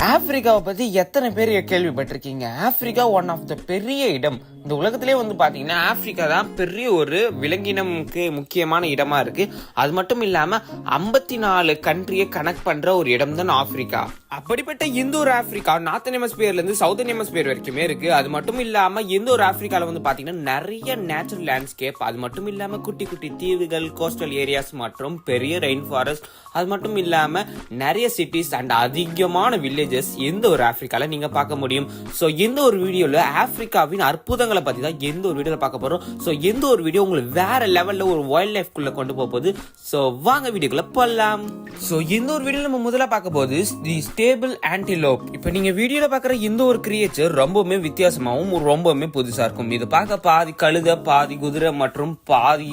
ஆப்பிரிக்காவை பத்தி எத்தனை பேர் கேள்விப்பட்டிருக்கீங்க? ஆப்பிரிக்கா ஒன் ஆஃப் த பெரிய இடம். இந்த உலகத்திலே பாத்தீங்கன்னா ஆப்பிரிக்கா தான் பெரிய ஒரு விலங்கினமுக்கு முக்கியமான இடமா இருக்கு. அது மட்டும் இல்லாம 54 கண்ட்ரியை கனெக்ட் பண்ற ஒரு இடம் தான் ஆப்பிரிக்கா. அப்படிப்பட்ட இந்த ஒரு ஆப்பிரிக்கா நார்த்தன் ஹெமிஸ்பியர்ல இருந்து சவுத்தன் ஹெமிஸ்பியர் வரைக்குமே இருக்கு. அது மட்டும் இல்லாம இந்த ஒரு ஆப்பிரிக்கால பாத்தீங்கன்னா நிறைய நேச்சுரல் லேண்ட்ஸ்கேப், அது மட்டும் இல்லாம குட்டி குட்டி தீவுகள், கோஸ்டல் ஏரியாஸ் மற்றும் பெரிய ரெயின் ஃபாரஸ்ட், அது மட்டும் இல்லாம நிறைய சிட்டிஸ் அண்ட் அதிகமான வில்லேஜஸ் இந்த ஒரு ஆப்பிரிக்கால நீங்க பார்க்க முடியும். சோ இந்த ஒரு வீடியோல ஆப்பிரிக்காவின் அற்புதங்களை பத்தி தான் எந்த ஒரு வீடியோல பார்க்க போறோம். சோ எந்த ஒரு வீடியோ உங்களுக்கு வேற லெவல்ல ஒரு வைல்ட் லைஃப் குள்ள கொண்டு போகுது. சோ வாங்க வீடியோக்குள்ள போலாம். சோ இந்த ஒரு வீடியோல நம்ம முதல்ல பார்க்க போது தி ஸ்டேபிள் ஆன்டிலோப். இப்போ நீங்க வீடியோல பாக்குற இந்த ஒரு கிரியேச்சர் ரொம்பவுமே வித்தியாசமாவும் ரொம்பவுமே புதுசா இருக்கும். இது பார்க்க பாதி கழுத, பாதி குதிரை மற்றும் பாதி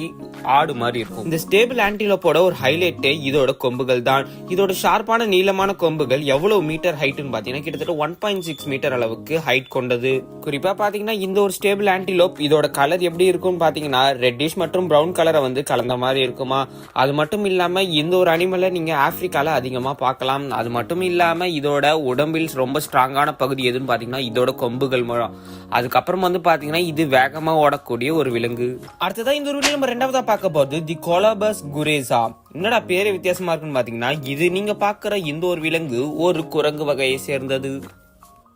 ஆடு மாதிரி இருக்கும். இந்த ஸ்டேபிள் ஆன்டிலோப்போட ஒரு ஹைலைட்டே இதோட கொம்புகள் தான். இதோட ஷார்ப்பான நீளமான கொம்புகள் எவ்வளவு மீட்டர் ஹைட்னு பாத்தீங்கன்னா கிட்டத்தட்ட 1.6 மீட்டர் அளவுக்கு ஹைட் கொண்டது. குறிப்பா பாத்தீங்கன்னா இந்த ஒரு ஸ்டேபிள் ஆன்டிலோப் இதோட கலர் எப்படி இருக்கும் பாத்தீங்கன்னா ரெட்டிஷ் மற்றும் பிரவுன் கலரை கலந்த மாதிரி இருக்குமா. அது மட்டும் இல்லாம இந்த ஒரு அனிமலை நீங்க ஆப்பிரிக்கால அதிகமா பார்க்கலாம். அது மட்டும் இல்லாம இதோட உடம்பில் ரொம்ப ஸ்ட்ராங்கான பகுதி எதுன்னு பாத்தீங்கன்னா இதோட கொம்புகள் மூலம். அதுக்கப்புறம் பாத்தீங்கன்னா இது வேகமா ஓடக்கூடிய ஒரு விலங்கு. அடுத்ததான் இந்த ஒரு வீடியோ நம்ம ரெண்டாவதா பார்க்க போது தி கொலபஸ் குரேசா. என்னடா பேரே வித்தியாசமா இருக்குன்னு பாத்தீங்கன்னா இது நீங்க பாக்குற இந்த ஒரு விலங்கு ஒரு குரங்கு வகையை சேர்ந்தது.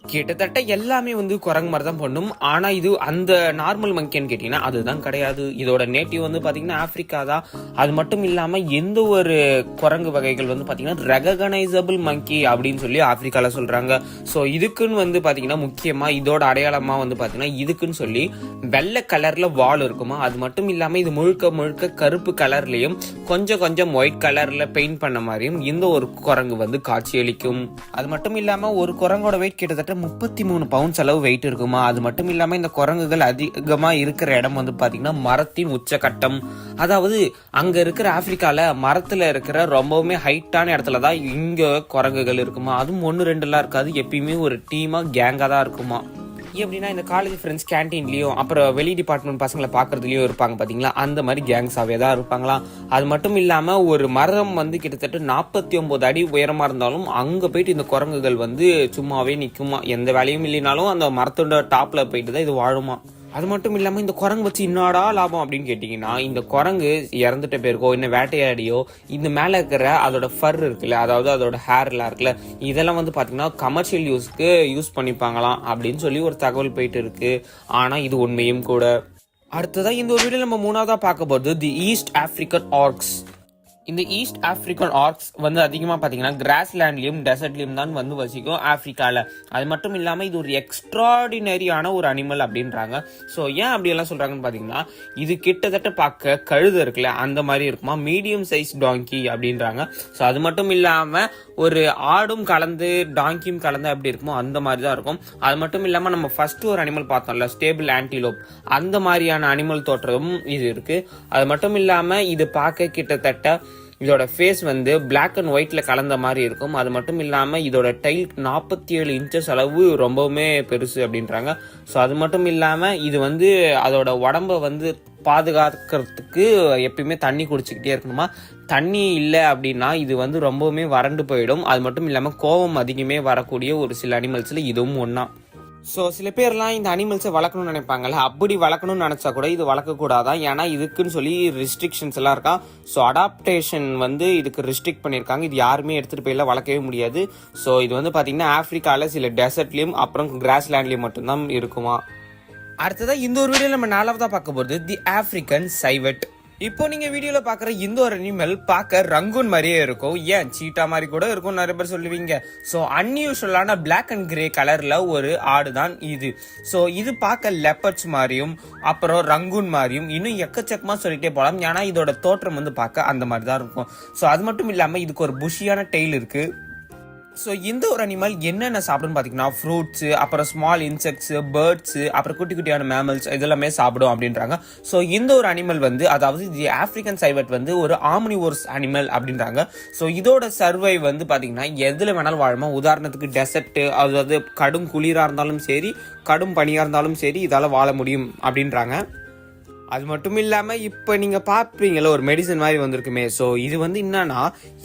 கிட்டத்தட்ட எல்லாமே குரங்கு மாதிரி தான் பண்ணும். ஆனா இது அந்த நார்மல் மங்கின்னு கேட்டீங்கன்னா அதுதான் கிடையாது. இதோட நேட்டிவ் பாத்தீங்கன்னா ஆப்பிரிக்கா தான். அது மட்டும் இல்லாம எந்த ஒரு குரங்கு வகைகள் பாத்தீங்கன்னா ரெகனைசபிள் மங்கி அப்படின்னு சொல்லி ஆப்பிரிக்கால சொல்றாங்க. சோ இதுக்குன்னு பாத்தீங்கன்னா முக்கியமா இதோட அடையாளமா பாத்தீங்கன்னா இதுக்குன்னு சொல்லி வெள்ளை கலர்ல வால் இருக்குமா. அது மட்டும் இல்லாம இது முழுக்க முழுக்க கருப்பு கலர்லயும் கொஞ்சம் கொஞ்சம் ஒயிட் கலர்ல பெயிண்ட் பண்ண மாதிரியும் இந்த ஒரு குரங்கு காட்சியளிக்கும். அது மட்டும் இல்லாம ஒரு குரங்கோட வெயிட் கிட்டத்தட்ட 33 பவுண்ட்ஸ் அளவு வெயிட் இருக்குமா. அது மட்டும் இல்லாம இந்த குரங்குகள் அதிகமா இருக்கிற இடம் பாத்தீங்கன்னா மரத்தின் உச்சகட்டம். அதாவது அங்க இருக்கிற ஆப்பிரிக்கால மரத்துல இருக்கிற ரொம்பவுமே ஹைட்டான இடத்துலதான் இங்க குரங்குகள் இருக்குமா. அதுவும் 1-2 எல்லாம் இருக்காது. எப்பயுமே ஒரு டீமா கேங்கா தான் இருக்குமா. எப்படின்னா இந்த காலேஜ் ஃப்ரெண்ட்ஸ் கேன்டீன்லயும் அப்புறம் வெளி டிபார்ட்மெண்ட் பசங்களை பாக்குறதுலயும் இருப்பாங்க பாத்தீங்களா, அந்த மாதிரி கேங்ஸாவே தான் இருப்பாங்களாம். அது மட்டும் இல்லாம ஒரு மரம் கிட்டத்தட்ட 49 அடி உயரமா இருந்தாலும் அங்க போயிட்டு இந்த குரங்குகள் சும்மாவே நிக்குமா. எந்த வேலையும் இல்லைனாலும் அந்த மரத்தோட டாப்ல போயிட்டு தான் இது வாழுமா. அது மட்டும் இல்லாம இந்த குரங்கு வச்சு என்னடா லாபம் அப்படின்னு கேட்டீங்கன்னா, இந்த குரங்கு இறந்துட்ட பேருக்கோ இன்னும் வேட்டையாடியோ இந்த மேல இருக்கிற அதோட ஃபர் இருக்குல்ல, அதாவது அதோட ஹேர் எல்லாம் இருக்குல்ல, இதெல்லாம் பாத்தீங்கன்னா கமர்ஷியல் யூஸ்க்கு யூஸ் பண்ணிப்பாங்களாம் அப்படின்னு சொல்லி ஒரு தகவல் போயிட்டு இருக்கு. ஆனா இது உண்மையும் கூட. அடுத்ததான் இந்த ஒரு வீடியோ நம்ம மூணாவதா பார்க்க போது தி ஈஸ்ட் ஆப்பிரிக்கன் ஆர்க்ஸ். இந்த ஈஸ்ட் ஆப்பிரிக்கன் ஆர்க்ஸ் அதிகமா பாத்தீங்கன்னா கிராஸ்லேண்ட்லயும் டெசர்ட்லயும் தான் வசிக்கும் ஆப்பிரிக்கால. அது மட்டும் இல்லாம இது ஒரு எக்ஸ்ட்ராடினரியான ஒரு அனிமல் அப்படின்றாங்க. சோ ஏன் அப்படி எல்லாம் சொல்றாங்கன்னு பாத்தீங்கன்னா இது கிட்டத்தட்ட பார்க்க கழுத இருக்குல்ல அந்த மாதிரி இருக்குமா, மீடியம் சைஸ் டாங்கி அப்படின்றாங்க. சோ அது மட்டும் இல்லாம ஒரு ஆடும் கலந்து டாங்கியும் கலந்து அப்படி இருக்குமோ அந்த மாதிரி தான் இருக்கும். அது மட்டும் இல்லாம நம்ம ஃபர்ஸ்ட் ஒரு அனிமல் பார்த்தோம்ல ஸ்டேபிள் ஆன்டிலோப், அந்த மாதிரியான அனிமல் தோற்றமும் இது இருக்கு. அது மட்டும் இல்லாம இது பார்க்க கிட்டத்தட்ட இதோட ஃபேஸ் பிளாக் அண்ட் ஒயிட்ல கலந்த மாதிரி இருக்கும். அது மட்டும் இல்லாம இதோட டைல் 47 இன்ச்சஸ் அளவு ரொம்பவுமே பெருசு அப்படின்றாங்க. ஸோ அது மட்டும் இல்லாம இது அதோட உடம்ப பாதுகாக்கிறதுக்கு எப்பயுமே தண்ணி குடிச்சுக்கிட்டே இருக்கணுமா. தண்ணி இல்லை அப்படின்னா இது ரொம்பவுமே வறண்டு போயிடும். அது மட்டும் இல்லாம கோபம் அதிகமே வரக்கூடிய ஒரு சில அனிமல்ஸ்ல இதுவும் ஒன்னா. ஸோ சில பேர்லாம் இந்த அனிமல்ஸை வளர்க்கணும்னு நினைப்பாங்கல்ல, அப்படி வளர்க்கணும்னு நினைச்சா கூட இது வளர்க்கக்கூடாதான். ஏன்னா இதுக்குன்னு சொல்லி ரெஸ்ட்ரிக்ஷன்ஸ் எல்லாம் இருக்கா. ஸோ அடாப்டேஷன் இதுக்கு ரெஸ்ட்ரிக்ட் பண்ணியிருக்காங்க. இது யாருமே எடுத்துட்டு போயெல்லாம் வளர்க்கவே முடியாது. ஸோ இது பாத்தீங்கன்னா ஆப்பிரிக்கால சில டெசர்ட்லயும் அப்புறம் கிராஸ்லேண்ட்லயும் மட்டும்தான் இருக்குமா. அடுத்ததா இந்த ஒரு வீடியோ நம்ம நாலாவதா பார்க்க போறது தி ஆப்பிரிக்கன் சைவெட். இப்போ நீங்க வீடியோல பாக்குற இந்த ஒரு அனிமல் பார்க்க ரங்கூன் மாதிரியே இருக்கும். ஏன் சீட்டா மாதிரி கூட இருக்கும் நிறைய பேர் சொல்லுவீங்க. சோ அன்யூஷுவலான பிளாக் அண்ட் கிரே கலர்ல ஒரு ஆடு தான் இது. சோ இது பார்க்க லெப்பர்ட்ஸ் மாதிரியும் அப்புறம் ரங்கூன் மாதிரியும் இன்னும் எக்கச்சக்கமா சொல்லிட்டே போலாம். ஏன்னா இதோட தோற்றம் பார்க்க அந்த மாதிரி தான் இருக்கும். சோ அது மட்டும் இல்லாம இதுக்கு ஒரு புஷியான டெய்ல் இருக்கு. ஸோ இந்த ஒரு அனிமல் என்னென்ன சாப்பிடுன்னு பார்த்தீங்கன்னா ஃப்ரூட்ஸு, அப்புறம் ஸ்மால் இன்செக்ட்ஸு, பேர்ட்ஸு, அப்புறம் குட்டி குட்டியான மேமல்ஸ் இதெல்லாமே சாப்பிடும் அப்படின்றாங்க. ஸோ இந்த ஒரு அனிமல் அதாவது தி ஆப்பிரிக்கன் சைவெட் ஒரு ஆம்னிவோர்ஸ் அனிமல் அப்படின்றாங்க. ஸோ இதோட சர்வை பார்த்தீங்கன்னா எதில் வேணாலும் வாழுமா. உதாரணத்துக்கு டெசர்ட்டு, அதாவது கடும் குளிராக இருந்தாலும் சரி கடும் பனியாக இருந்தாலும் சரி இதால் வாழ முடியும் அப்படின்றாங்க. அது மட்டும் இல்லாம இப்ப நீங்க பாப்பீங்கல்ல ஒரு மெடிசன் மாதிரி வந்திருக்குமே. ஸோ இது வந்து என்னன்னா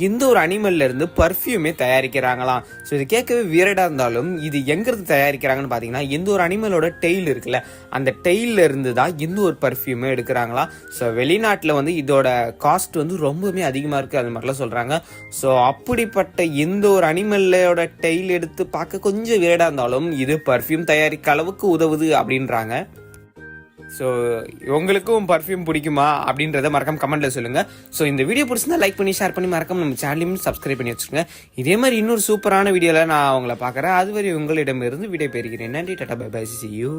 எந்த ஒரு அனிமல்ல இருந்து பர்ஃப்யூமே தயாரிக்கிறாங்களாம். ஸோ இது கேட்கவே வியர்டா இருந்தாலும் இது எங்க இருந்து தயாரிக்கிறாங்கன்னு பாத்தீங்கன்னா எந்த ஒரு அனிமலோட டெய்ல் இருக்குல்ல அந்த டெய்ல இருந்து தான் எந்த ஒரு பர்ஃப்யூமே எடுக்கிறாங்களாம். ஸோ வெளிநாட்டுல வந்து இதோட காஸ்ட் வந்து ரொம்பவுமே அதிகமா இருக்கு அது மாதிரிலாம் சொல்றாங்க. ஸோ அப்படிப்பட்ட எந்த ஒரு அனிமலோட டெய்ல் எடுத்து பார்க்க கொஞ்சம் வியர்டா இருந்தாலும் இது பர்ஃப்யூம் தயாரிக்க அளவுக்கு உதவுது அப்படின்றாங்க. ஸோ உங்களுக்கும் பர்ஃப்யூம் பிடிக்குமா அப்படின்றத மறக்காம கமெண்ட்ல சொல்லுங்க. ஸோ இந்த வீடியோ பிடிச்சிருந்தா லைக் பண்ணி ஷேர் பண்ணி மறக்காம நம்ம சேனலையும் சப்ஸ்கிரைப் பண்ணி வச்சுக்கோங்க. இதே மாதிரி இன்னொரு சூப்பரான வீடியோல நான் உங்களை பார்க்குறேன். அதுவரை உங்களிடமிருந்து விடை பெறுகிறேன். நன்றி, ta-ta, bye bye, see you.